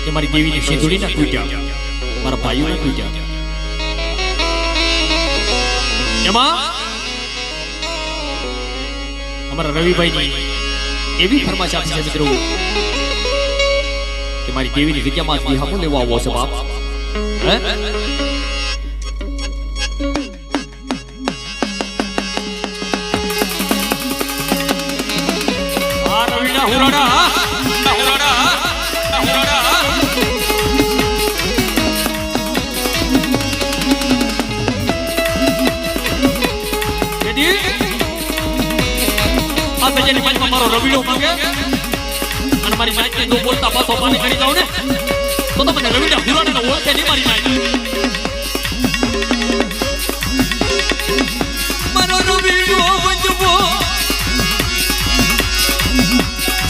કે મારી દેવીની સિંદૂરી ના તૂટ્યા, મારા ભાઈઓ ના તૂટ્યા. એમાં અમારા રવિભાઈની એવી ફરમાશ આપી છે મિત્રો કે મારી દેવીની જગ્યામાં વિહામો લેવા આવો છે બાપ. મારો રવિડો માંગે અને મારી નાચને જો બોલતા પાછો પાણી ચડી જાવ ને તો મને રવિડા હુરાડા ઓળખે નહીં મારી નાચ. મારો રવિડો વજવો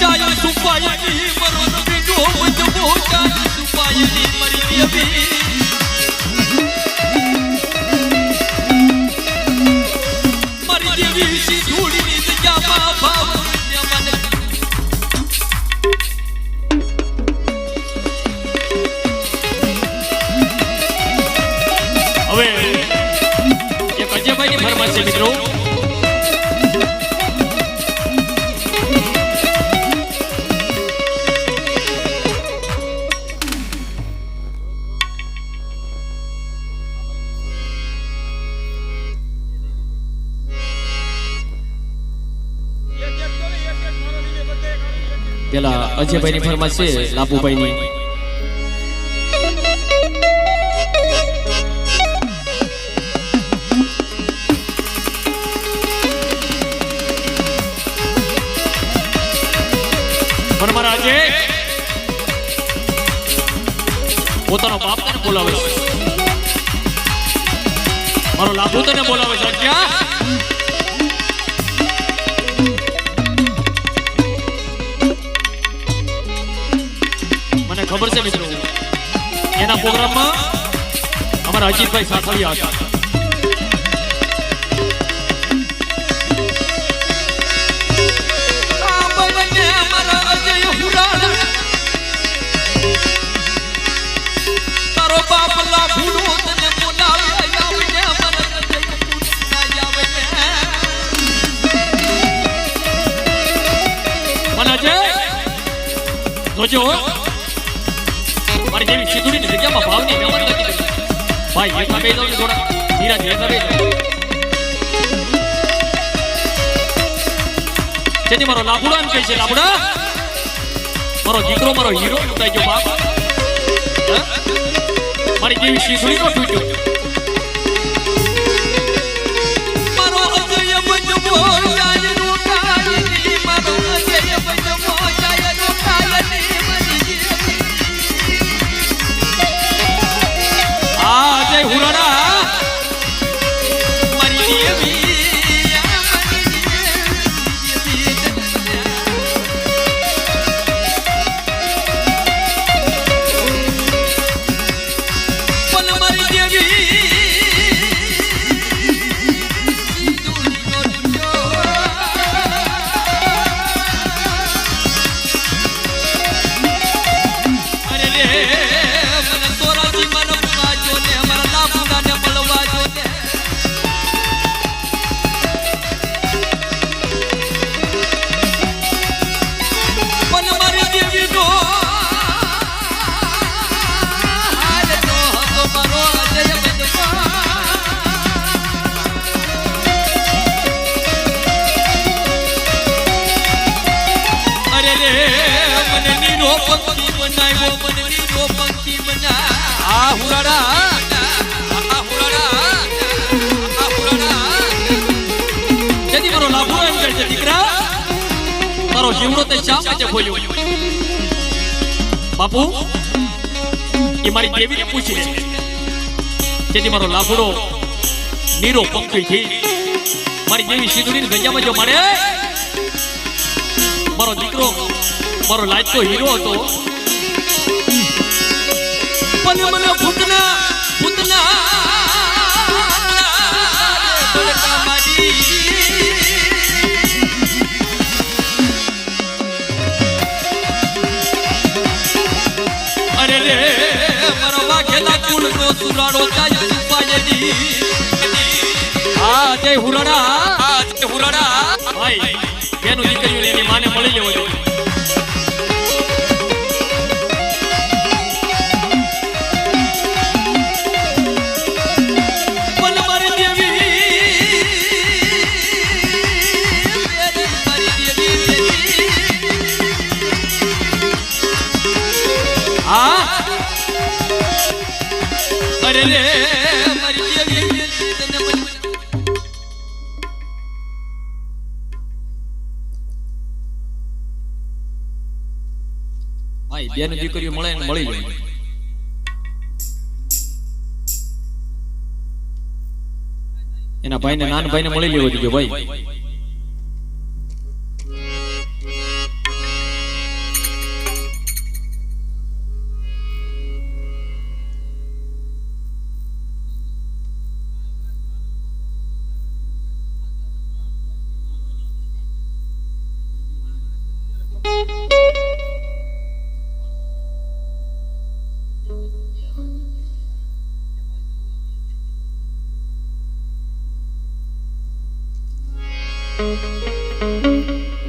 ચાય સુપાયની, મારો રવિડો વજવો ચાય સુપાયની મારી દેવી. મારી દેવી સિંધુડીની જગ્યામાં ભાવ મિત્રો. પેલા અજયભાઈ ની ફરમાશ છે લાભુભાઈ ની. પોતાનો બાપ તને બોલાવે છે, મારો લાભુ તને બોલાવે છે. ક્યાં મને ખબર છે મિત્રો, એના પ્રોગ્રામમાં અમારા અજીતભાઈ સાખળિયા હતા. જોજો મારી દેવી સિંધુડીની જગ્યામાં ભાવની મહેમાન નથી કરી. ભાઈ હેઠા બે જાવ થોડા ધીરા હેઠા બે જાવ. તેથી મારો લાભુડા એમ કહે છે, લાભુડા મારો દીકરો મારો હીરો લૂંટાઈ ગયો બાપ. મારી દેવી સિંધુડી નો તૂટ્યો. મારો અજય બજવો જાય રોકાય, મારો અજય બજવો જાય રોકાય. જય હુરાડા મારી દેવી. પણ મારી દેવી અરે રે મને તોરાજી મન પંખી બનાવ્યો, મને નીરો પંખી બના. આ હુરાડા જેથી મારો લાભો એમ કહે છે, દીકરા તારો જીવડો તે શા માટે ખોલ્યો? બાપુ એ મારી દેવીને પૂછી લે. જેથી મારો લાભડો નીરો પંખી થી મારી દેવી સિંધુડીની ગંજામાં જો મળે, મારો દીકરો મારો લાયકો હીરો હતો. પણ મને ભૂતના અરે અરે રે મારો વાઘેલા કુળનો સુરાડો જાય સુપાયજી આ જય હુરાડા ભાઈ બેનું દીકરીઓને એની માને મળી લેવો જોઈએ અરે રે મારી દેવી ભાઈ બેન દીકરીઓ મળે ને મળી જાય એના ભાઈને નાના ભાઈને મળી લેવો જોઈએ ભાઈ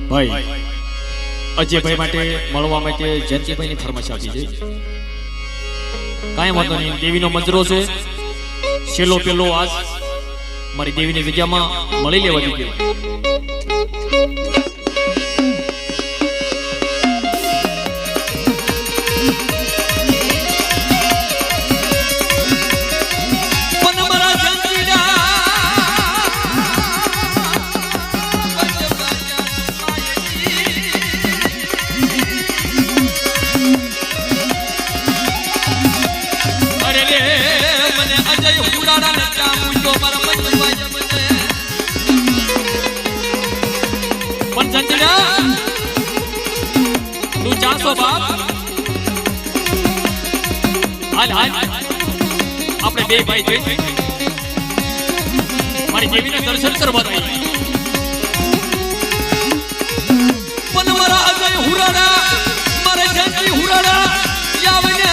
ભાઈ અજયભાઈ માટે મળવા માટે જયંતિભાઈની ફરમાઈશ આપી છે કાંઈ વાંધો નહીં દેવીનો મંજરો છે છેલ્લો પેલો આજ મારી દેવીની જગ્યામાં મળી લેવા દીધી તું ચાસો બાપ હાલ આપણે બે ભાઈ જઈ મારી દેવીના દર્શન કરવા દઈએ પણ મારા અજય હુરાડા મારા જંતી હુરાડા યાવને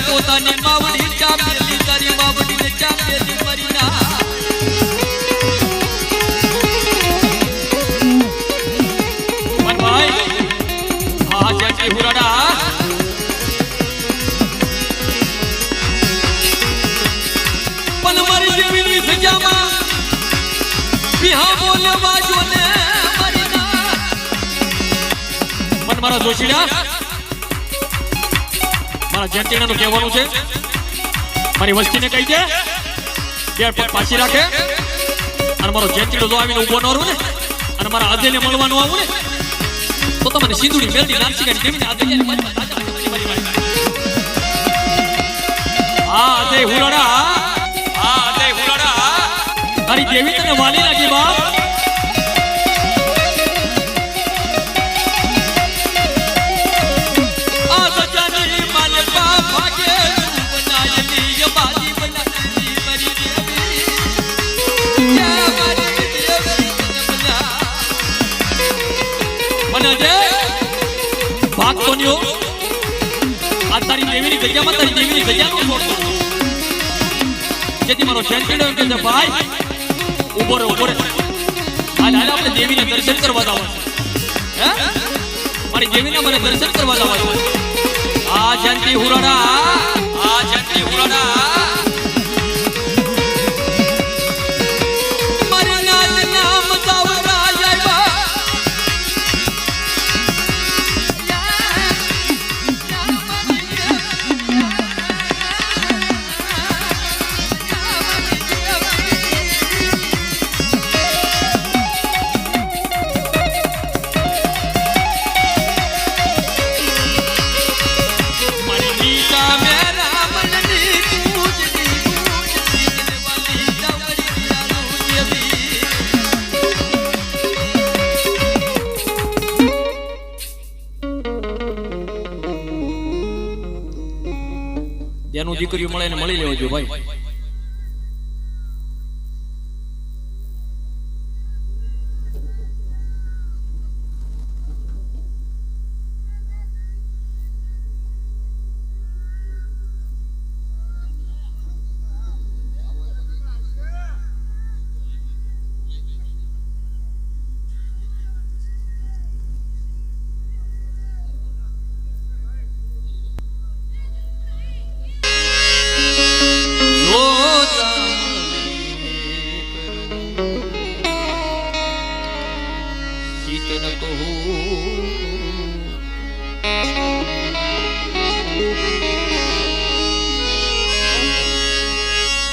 પોતાની માવડી ચામેલી તારી માવડીને ચામેલી મરીના ભાઈ હા જય હુરાડા પણ મારી દેવીની જગ્યામાં બિહા બોલવા જોને મરીના પણ મારા જોશીડા જયંતિનું કહેવાનું છે મારી વસ્તીને કહી દે બે પગ પાછી રાખે અને મારો જયંતિનો જો આવીને ઉભો ન રહું ને અને મારા અજયને મળવાનું આવું ને તો તમને સિંધુડી મેલડી નાનસીકાની દેવીને અજય હા અજય હુરાડા તારી દેવી તને વાલી લાગી બાપ ભાગે બનાયેલી બાજી બનાયેલી દેવીની જગ્યામાં તારી દેવીની જગ્યા નો છોડતો. જેથી મારો જેન્ટીડો એમ કહે છે ભાઈ ઉભો રે ઉભો રે. હાલ હાલ આપણે દેવીને દર્શન કરવા જવાનું. હે મારી દેવીને મને દર્શન કરવા જવાનું. આ જંતી હુરાડા મારી નાચ નામ સાવરા આવ્યા. જેનું દીકરીઓ મળે એને મળી લેવો જોઈએ ભાઈ.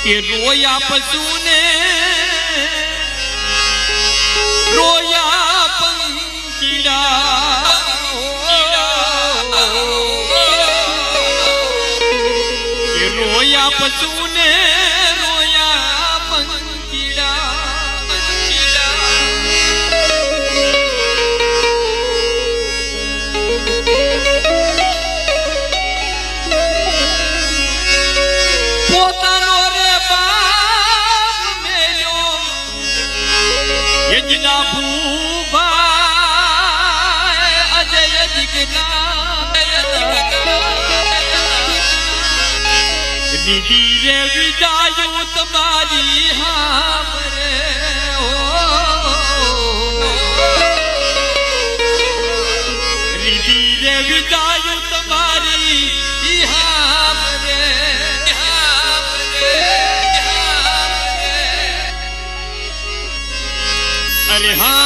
કે રોયા પશુને રોયા પંખીડા કે રોયા પશુને રોયા પંખીડા યજના ભૂભાઈ અજય દીકરા દીદી રે વિદાયો તમારી હામરે દીદી રે વિદાયો તમારી હામરે અરે હા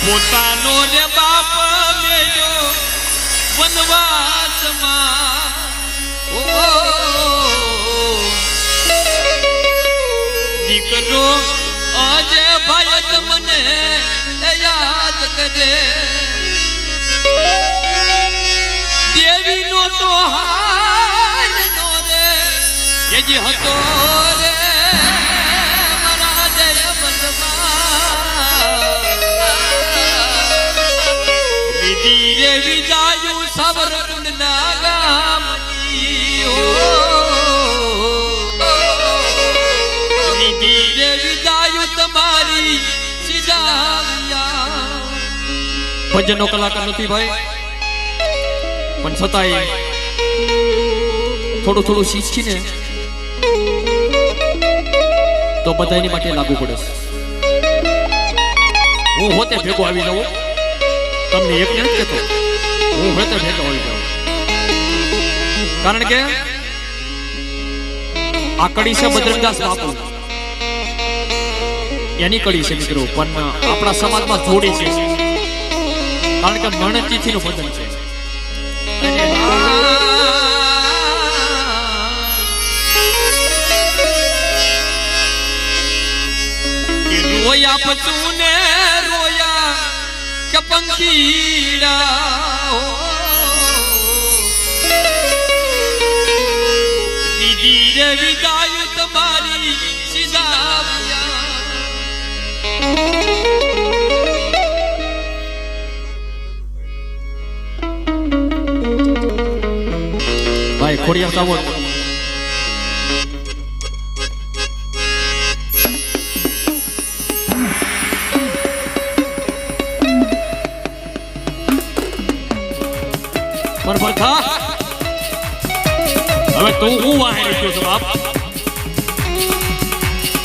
પોતાનો રે બાપ મેલ્યો વનવાસમાં દીકરો આજે ભાઈ તમને યાદ કરે દેવીનો તો યજી હતો રે મારા જય બંધમાં વિધિ રે વિદાયું સાવરકુંડ ના ગામની વિધિ રે વિદાયું તમારી સીધા ભજનનો કલાકાર નથી ભાઈ પણ છતાંય થોડું થોડું શીખીને તો બધાની માટે લાગુ પડે. હું હોતે ભેગો આવી જાઉં, તમને એક નથી કહેતો, હું હોતે ભેગો આવી જાઉં. કારણ કે આ કડી છે બદ્રંગદાસ બાપુ એની કડી છે મિત્રો, પણ આપણા સમાજમાં જોડી છે કારણ કે મણતિથિનું ભજન છે. રોયા પશુને રોયા કે પંખીડા દીદી રે વિદાયું તમારી સીધા ભાઈ ખોડિયા સાવર પણ ભરથા હવે તું હું વાહે રહ્યો છું બાપ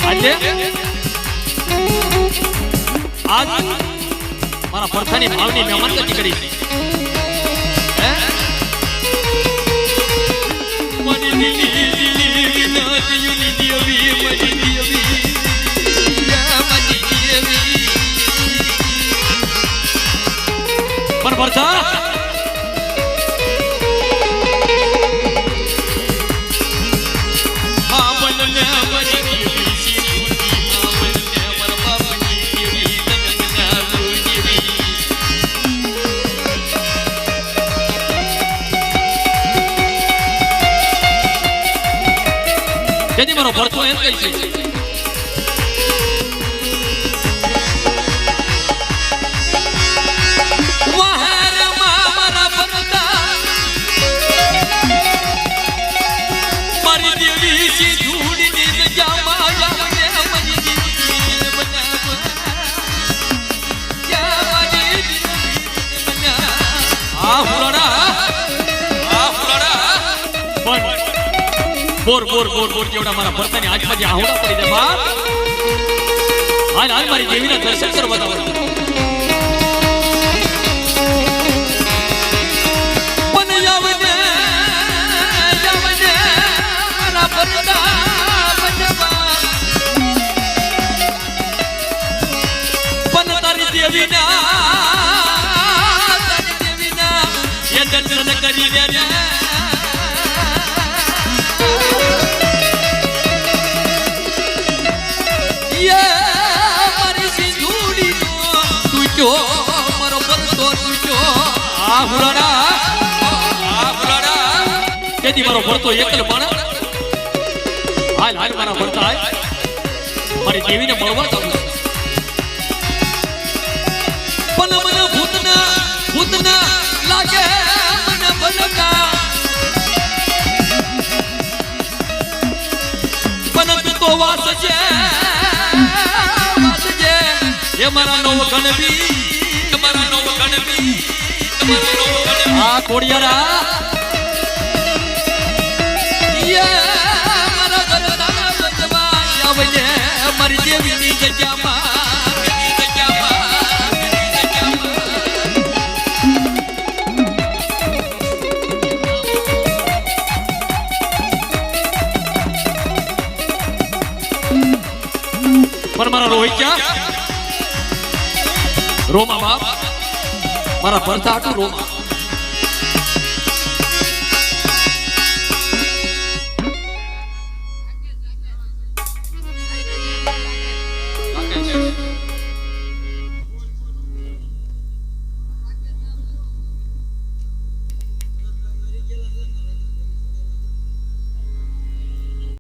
આજે આજ મારા ભરથાની ભાવની મહેમાનગતિ કરી પણ ભરથા તેથી મારો ભરથો એમ કહે છે મારી દેવી સી ધૂળની રજામાં જાવને મજી આ હુલાડા બોર બોર બોર બોર જેવડા મારા ભરતાની આજુબાજુ આહોડા પડી દે બાપ હાલ હાલ મારી દેવીના દર્શન કરવા બતાવો પણ જાવને મારા ભરતા બજવા પણ તારી દેવીના એ દર્શન કરી લે તેથી મારો ભરતો એકલ પણ હાલ હાલ મારા ભરતા હાલ મારી દેવીને મળવા જાઉં પણ મને ભૂતના લાગે મને બનકા પણ તો વાસ છે એ મારા નવ ગણવી આ કોડિયારા મારા ઘરના બચવા આવજે મારી દેવીની જગ્યામાં પણ મારા રોહિત ક્યાં રોમા બાપ મારા ભરતા આટલું રોમા